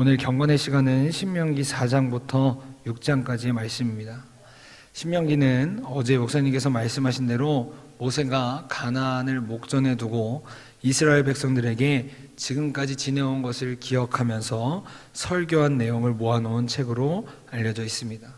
오늘 경건의 시간은 신명기 4장부터 6장까지의 말씀입니다. 신명기는 어제 목사님께서 말씀하신 대로 모세가 가나안을 목전에 두고 이스라엘 백성들에게 지금까지 지내온 것을 기억하면서 설교한 내용을 모아놓은 책으로 알려져 있습니다.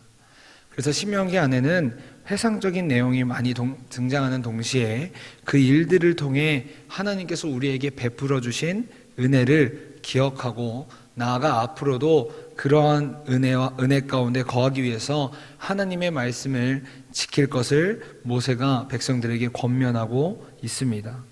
그래서 신명기 안에는 회상적인 내용이 많이 등장하는 동시에 그 일들을 통해 하나님께서 우리에게 베풀어 주신 은혜를 기억하고 나아가 앞으로도 그러한 은혜 가운데 거하기 위해서 하나님의 말씀을 지킬 것을 모세가 백성들에게 권면하고 있습니다.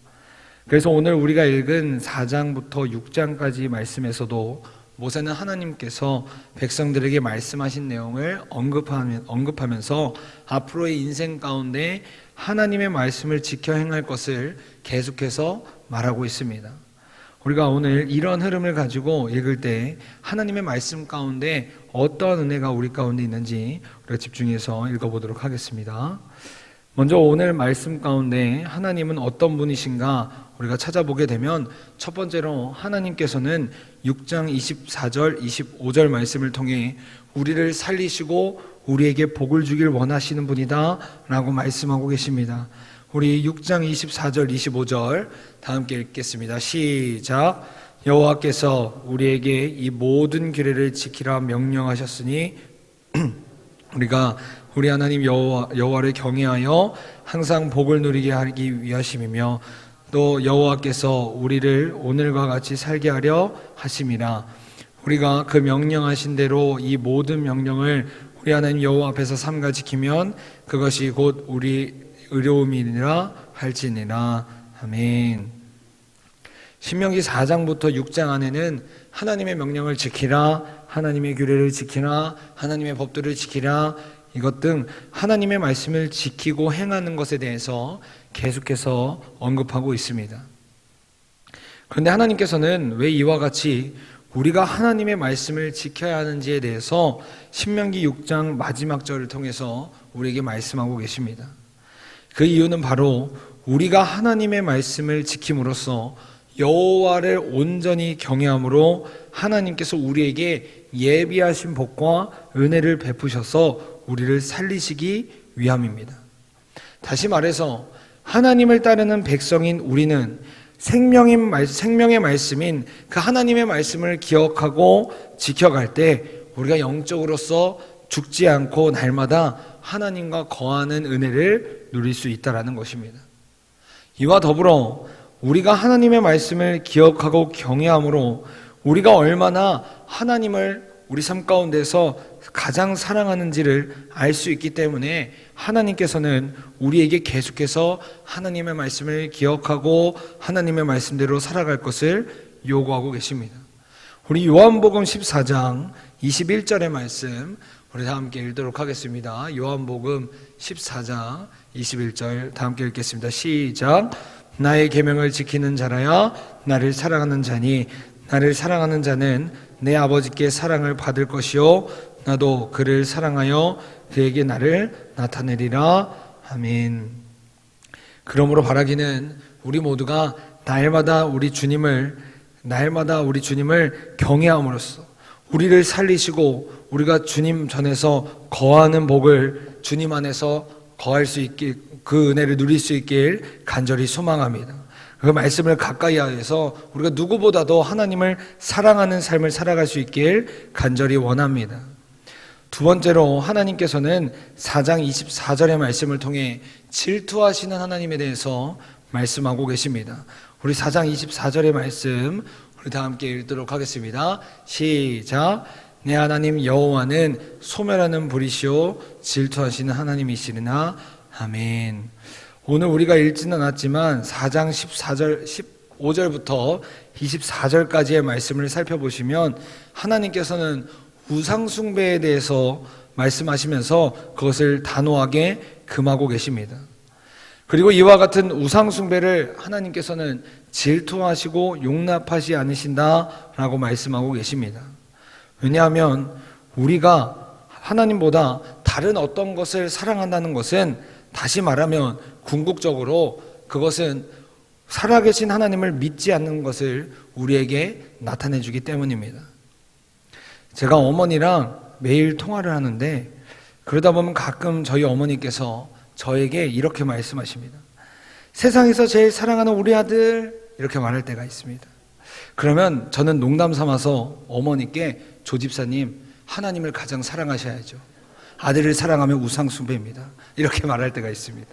그래서 오늘 우리가 읽은 4장부터 6장까지 말씀에서도 모세는 하나님께서 백성들에게 말씀하신 내용을 언급하면서 앞으로의 인생 가운데 하나님의 말씀을 지켜 행할 것을 계속해서 말하고 있습니다. 우리가 오늘 이런 흐름을 가지고 읽을 때 하나님의 말씀 가운데 어떠한 은혜가 우리 가운데 있는지 우리가 집중해서 읽어보도록 하겠습니다. 먼저 오늘 말씀 가운데 하나님은 어떤 분이신가 우리가 찾아보게 되면 첫 번째로 하나님께서는 6장 24절 25절 말씀을 통해 우리를 살리시고 우리에게 복을 주길 원하시는 분이다 라고 말씀하고 계십니다. 우리 6장 24절 25절 다 함께 읽겠습니다. 시작. 여호와께서 우리에게 이 모든 규례를 지키라 명령하셨으니 우리가 우리 하나님 여호와를 경외하여 항상 복을 누리게 하기 위하심이며 또 여호와께서 우리를 오늘과 같이 살게 하려 하심이라. 우리가 그 명령하신 대로 이 모든 명령을 우리 하나님 여호와 앞에서 삼가 지키면 그것이 곧 우리 의로움이니라 할지니라. 아멘. 신명기 4장부터 6장 안에는 하나님의 명령을 지키라, 하나님의 규례를 지키라, 하나님의 법들을 지키라, 이것 등 하나님의 말씀을 지키고 행하는 것에 대해서 계속해서 언급하고 있습니다. 그런데 하나님께서는 왜 이와 같이 우리가 하나님의 말씀을 지켜야 하는지에 대해서 신명기 6장 마지막 절을 통해서 우리에게 말씀하고 계십니다. 그 이유는 바로 우리가 하나님의 말씀을 지킴으로써 여호와를 온전히 경외함으로 하나님께서 우리에게 예비하신 복과 은혜를 베푸셔서 우리를 살리시기 위함입니다. 다시 말해서 하나님을 따르는 백성인 우리는 생명의 말씀인 그 하나님의 말씀을 기억하고 지켜갈 때 우리가 영적으로서 죽지 않고 날마다 하나님과 거하는 은혜를 누릴 수 있다는 것입니다. 이와 더불어 우리가 하나님의 말씀을 기억하고 경외함으로 우리가 얼마나 하나님을 우리 삶 가운데서 가장 사랑하는지를 알 수 있기 때문에 하나님께서는 우리에게 계속해서 하나님의 말씀을 기억하고 하나님의 말씀대로 살아갈 것을 요구하고 계십니다. 우리 요한복음 14장 21절의 말씀 우리 다 함께 읽도록 하겠습니다. 요한복음 14장 21절 다 함께 읽겠습니다. 시작. 나의 계명을 지키는 자라야 나를 사랑하는 자니 나를 사랑하는 자는 내 아버지께 사랑을 받을 것이요 나도 그를 사랑하여 그에게 나를 나타내리라. 아멘. 그러므로 바라기는 우리 모두가 날마다 우리 주님을 경외함으로써 우리를 살리시고 우리가 주님 전에서 거하는 복을 주님 안에서 거할 수 있길, 그 은혜를 누릴 수 있길 간절히 소망합니다. 그 말씀을 가까이 하여서 우리가 누구보다도 하나님을 사랑하는 삶을 살아갈 수 있길 간절히 원합니다. 두 번째로 하나님께서는 4장 24절의 말씀을 통해 질투하시는 하나님에 대해서 말씀하고 계십니다. 우리 4장 24절의 말씀 우리 다 함께 읽도록 하겠습니다. 시작. 내 하나님 여호와는 소멸하는 불이시오 질투하시는 하나님이시리나. 아멘. 오늘 우리가 읽지는 않았지만 4장 15절부터 24절까지의 말씀을 살펴보시면 하나님께서는 우상숭배에 대해서 말씀하시면서 그것을 단호하게 금하고 계십니다. 그리고 이와 같은 우상숭배를 하나님께서는 질투하시고 용납하지 않으신다라고 말씀하고 계십니다. 왜냐하면 우리가 하나님보다 다른 어떤 것을 사랑한다는 것은 다시 말하면 궁극적으로 그것은 살아계신 하나님을 믿지 않는 것을 우리에게 나타내 주기 때문입니다. 제가 어머니랑 매일 통화를 하는데 그러다 보면 가끔 저희 어머니께서 저에게 이렇게 말씀하십니다. 세상에서 제일 사랑하는 우리 아들, 이렇게 말할 때가 있습니다. 그러면 저는 농담 삼아서 어머니께 조집사님, 하나님을 가장 사랑하셔야죠. 아들을 사랑하면 우상숭배입니다. 이렇게 말할 때가 있습니다.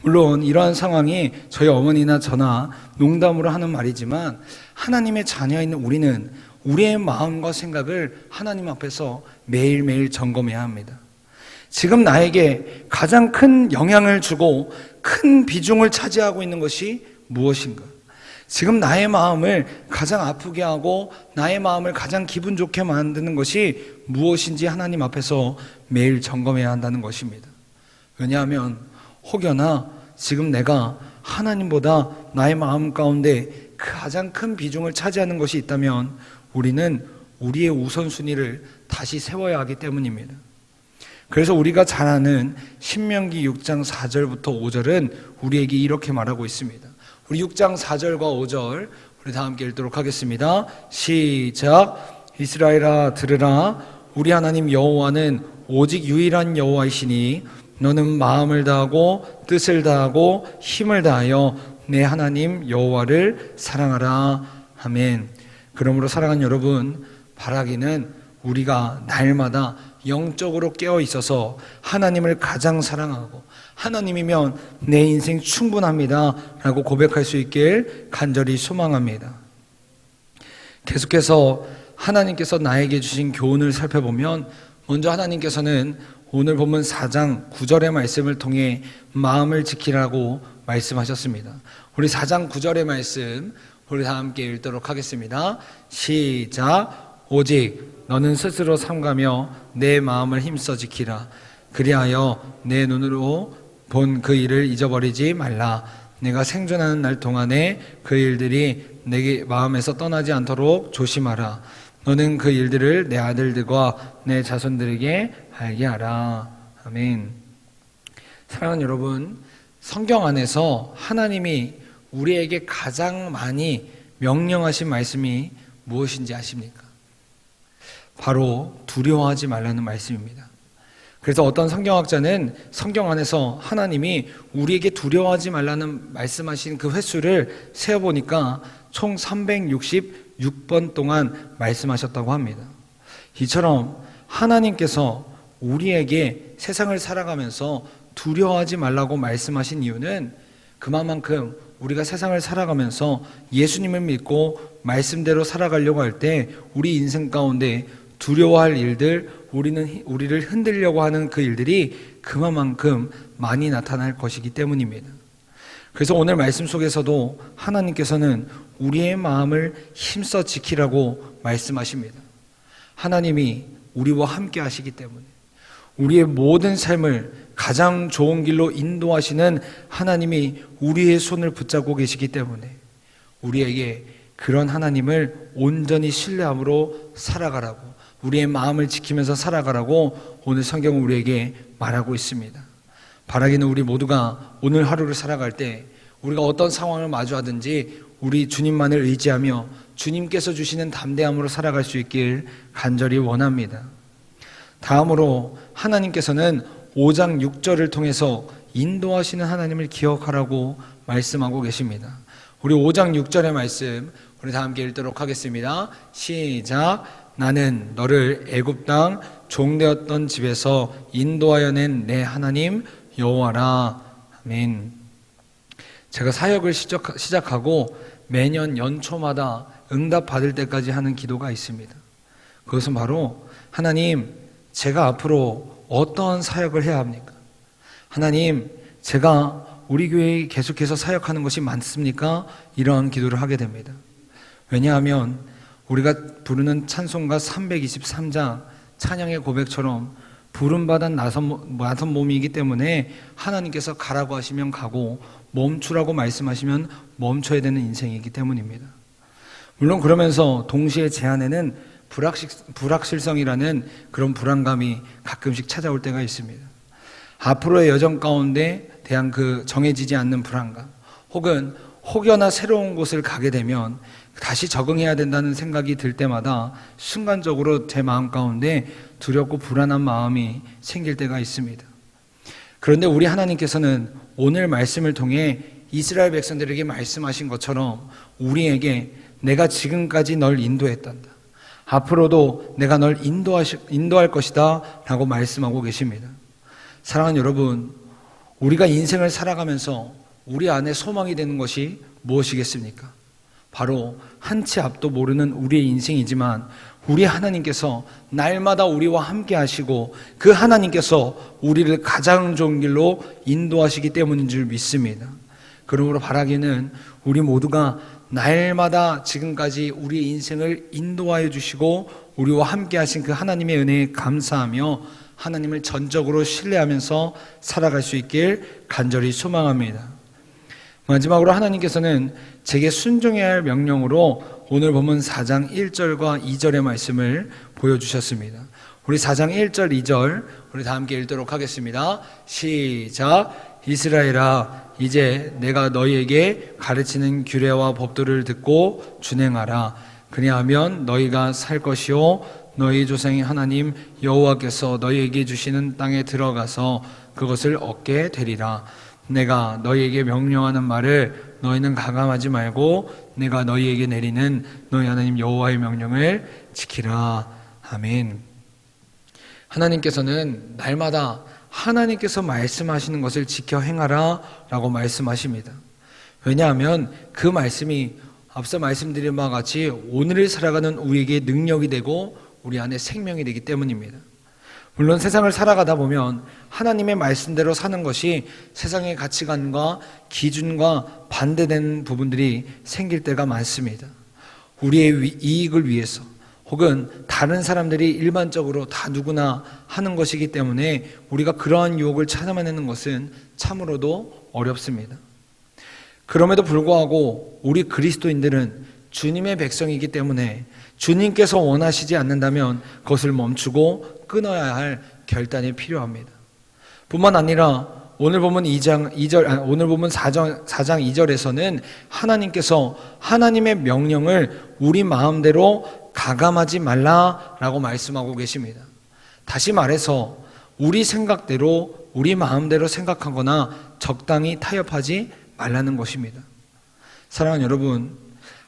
물론 이러한 상황이 저희 어머니나 저나 농담으로 하는 말이지만 하나님의 자녀인 우리는 우리의 마음과 생각을 하나님 앞에서 매일매일 점검해야 합니다. 지금 나에게 가장 큰 영향을 주고 큰 비중을 차지하고 있는 것이 무엇인가? 지금 나의 마음을 가장 아프게 하고 나의 마음을 가장 기분 좋게 만드는 것이 무엇인지 하나님 앞에서 매일 점검해야 한다는 것입니다. 왜냐하면 혹여나 지금 내가 하나님보다 나의 마음 가운데 가장 큰 비중을 차지하는 것이 있다면 우리는 우리의 우선순위를 다시 세워야 하기 때문입니다. 그래서 우리가 잘 아는 신명기 6장 4절부터 5절은 우리에게 이렇게 말하고 있습니다. 우리 6장 4절과 5절 우리 다 함께 읽도록 하겠습니다. 시작. 이스라엘아 들으라. 우리 하나님 여호와는 오직 유일한 여호와이시니 너는 마음을 다하고 뜻을 다하고 힘을 다하여 내 하나님 여호와를 사랑하라. 아멘. 그러므로 사랑하는 여러분, 바라기는 우리가 날마다 영적으로 깨어 있어서 하나님을 가장 사랑하고 하나님이면 내 인생 충분합니다 라고 고백할 수 있길 간절히 소망합니다. 계속해서 하나님께서 나에게 주신 교훈을 살펴보면 먼저 하나님께서는 오늘 본문 4장 9절의 말씀을 통해 마음을 지키라고 말씀하셨습니다. 우리 4장 9절의 말씀 우리 다 함께 읽도록 하겠습니다. 시작. 오직 너는 스스로 삼가며 내 마음을 힘써 지키라. 그리하여 내 눈으로 본 그 일을 잊어버리지 말라. 내가 생존하는 날 동안에 그 일들이 내 마음에서 떠나지 않도록 조심하라. 너는 그 일들을 내 아들들과 내 자손들에게 알게 하라. 아멘. 사랑하는 여러분, 성경 안에서 하나님이 우리에게 가장 많이 명령하신 말씀이 무엇인지 아십니까? 바로 두려워하지 말라는 말씀입니다. 그래서 어떤 성경학자는 성경 안에서 하나님이 우리에게 두려워하지 말라는 말씀하신 그 횟수를 세어보니까 총 366번 동안 말씀하셨다고 합니다. 이처럼 하나님께서 우리에게 세상을 살아가면서 두려워하지 말라고 말씀하신 이유는 그만큼 우리가 세상을 살아가면서 예수님을 믿고 말씀대로 살아가려고 할 때 우리 인생 가운데 두려워할 일들, 우리를 흔들려고 하는 그 일들이 그만큼 많이 나타날 것이기 때문입니다. 그래서 오늘 말씀 속에서도 하나님께서는 우리의 마음을 힘써 지키라고 말씀하십니다. 하나님이 우리와 함께 하시기 때문에 우리의 모든 삶을 가장 좋은 길로 인도하시는 하나님이 우리의 손을 붙잡고 계시기 때문에 우리에게 그런 하나님을 온전히 신뢰함으로 살아가라고, 우리의 마음을 지키면서 살아가라고 오늘 성경은 우리에게 말하고 있습니다. 바라기는 우리 모두가 오늘 하루를 살아갈 때 우리가 어떤 상황을 마주하든지 우리 주님만을 의지하며 주님께서 주시는 담대함으로 살아갈 수 있길 간절히 원합니다. 다음으로 하나님께서는 5장 6절을 통해서 인도하시는 하나님을 기억하라고 말씀하고 계십니다. 우리 5장 6절의 말씀 우리 다 함께 읽도록 하겠습니다. 시작. 나는 너를 애굽 땅 종되었던 집에서 인도하여 낸 내 하나님 여호와라. 아멘. 제가 사역을 시작하고 매년 연초마다 응답받을 때까지 하는 기도가 있습니다. 그것은 바로 하나님, 제가 앞으로 어떤 사역을 해야 합니까? 하나님, 제가 우리 교회에 계속해서 사역하는 것이 많습니까? 이런 기도를 하게 됩니다. 왜냐하면 우리가 부르는 찬송가 323장 찬양의 고백처럼 부름받은 나선 몸이기 때문에 하나님께서 가라고 하시면 가고 멈추라고 말씀하시면 멈춰야 되는 인생이기 때문입니다. 물론 그러면서 동시에 제 안에는 불확실성이라는 그런 불안감이 가끔씩 찾아올 때가 있습니다. 앞으로의 여정 가운데 대한 그 정해지지 않는 불안감, 혹은 혹여나 새로운 곳을 가게 되면 다시 적응해야 된다는 생각이 들 때마다 순간적으로 제 마음 가운데 두렵고 불안한 마음이 생길 때가 있습니다. 그런데 우리 하나님께서는 오늘 말씀을 통해 이스라엘 백성들에게 말씀하신 것처럼 우리에게 내가 지금까지 널 인도했단다, 앞으로도 내가 널 인도할 것이다 라고 말씀하고 계십니다. 사랑하는 여러분, 우리가 인생을 살아가면서 우리 안에 소망이 되는 것이 무엇이겠습니까? 바로 한 치 앞도 모르는 우리의 인생이지만 우리 하나님께서 날마다 우리와 함께 하시고 그 하나님께서 우리를 가장 좋은 길로 인도하시기 때문인 줄 믿습니다. 그러므로 바라기는 우리 모두가 날마다 지금까지 우리의 인생을 인도하여 주시고 우리와 함께 하신 그 하나님의 은혜에 감사하며 하나님을 전적으로 신뢰하면서 살아갈 수 있길 간절히 소망합니다. 마지막으로 하나님께서는 제게 순종해야 할 명령으로 오늘 본문 4장 1절과 2절의 말씀을 보여주셨습니다. 우리 4장 1절 2절 우리 다 함께 읽도록 하겠습니다. 시작. 이스라엘아, 이제 내가 너희에게 가르치는 규례와 법도를 듣고 준행하라. 그리하면 너희가 살 것이요 너희 조상의 하나님 여호와께서 너희에게 주시는 땅에 들어가서 그것을 얻게 되리라. 내가 너희에게 명령하는 말을 너희는 가감하지 말고 내가 너희에게 내리는 너희 하나님 여호와의 명령을 지키라. 아멘. 하나님께서는 날마다 하나님께서 말씀하시는 것을 지켜 행하라 라고 말씀하십니다. 왜냐하면 그 말씀이 앞서 말씀드린 바와 같이 오늘을 살아가는 우리에게 능력이 되고 우리 안에 생명이 되기 때문입니다. 물론 세상을 살아가다 보면 하나님의 말씀대로 사는 것이 세상의 가치관과 기준과 반대되는 부분들이 생길 때가 많습니다. 우리의 이익을 위해서 혹은 다른 사람들이 일반적으로 다 누구나 하는 것이기 때문에 우리가 그러한 유혹을 찾아내는 것은 참으로도 어렵습니다. 그럼에도 불구하고 우리 그리스도인들은 주님의 백성이기 때문에 주님께서 원하시지 않는다면 그것을 멈추고 끊어야 할 결단이 필요합니다. 뿐만 아니라 오늘 본문 4장 2절에서는 하나님께서 하나님의 명령을 우리 마음대로 가감하지 말라라고 말씀하고 계십니다. 다시 말해서 우리 생각대로 우리 마음대로 생각하거나 적당히 타협하지 말라는 것입니다. 사랑하는 여러분,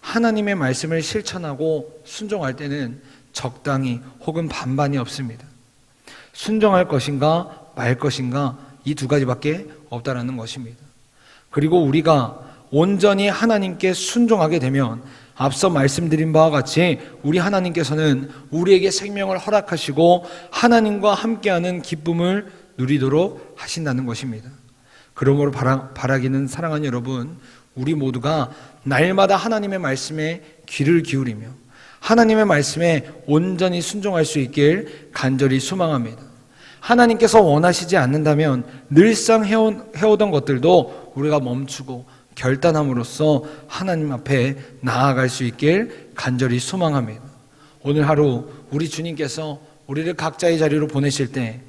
하나님의 말씀을 실천하고 순종할 때는 적당히 혹은 반반이 없습니다. 순종할 것인가 말 것인가 이 두 가지밖에 없다라는 것입니다. 그리고 우리가 온전히 하나님께 순종하게 되면 앞서 말씀드린 바와 같이 우리 하나님께서는 우리에게 생명을 허락하시고 하나님과 함께하는 기쁨을 누리도록 하신다는 것입니다. 그러므로 바라기는 사랑하는 여러분, 우리 모두가 날마다 하나님의 말씀에 귀를 기울이며 하나님의 말씀에 온전히 순종할 수 있길 간절히 소망합니다. 하나님께서 원하시지 않는다면 늘상 해오던 것들도 우리가 멈추고 결단함으로써 하나님 앞에 나아갈 수 있길 간절히 소망합니다. 오늘 하루 우리 주님께서 우리를 각자의 자리로 보내실 때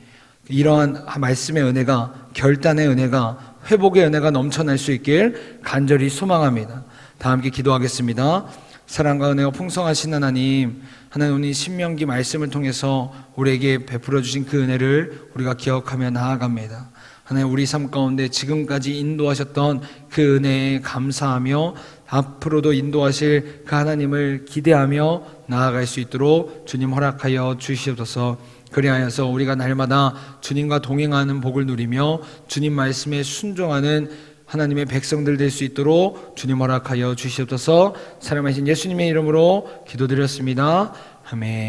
이러한 말씀의 은혜가, 결단의 은혜가, 회복의 은혜가 넘쳐날 수 있길 간절히 소망합니다. 다 함께 기도하겠습니다. 사랑과 은혜가 풍성하신 하나님, 하나님 신명기 말씀을 통해서 우리에게 베풀어 주신 그 은혜를 우리가 기억하며 나아갑니다. 하나님, 우리 삶 가운데 지금까지 인도하셨던 그 은혜에 감사하며 앞으로도 인도하실 그 하나님을 기대하며 나아갈 수 있도록 주님 허락하여 주시옵소서. 그리하여서 우리가 날마다 주님과 동행하는 복을 누리며 주님 말씀에 순종하는 하나님의 백성들 될 수 있도록 주님 허락하여 주시옵소서. 사랑하신 예수님의 이름으로 기도드렸습니다. 아멘.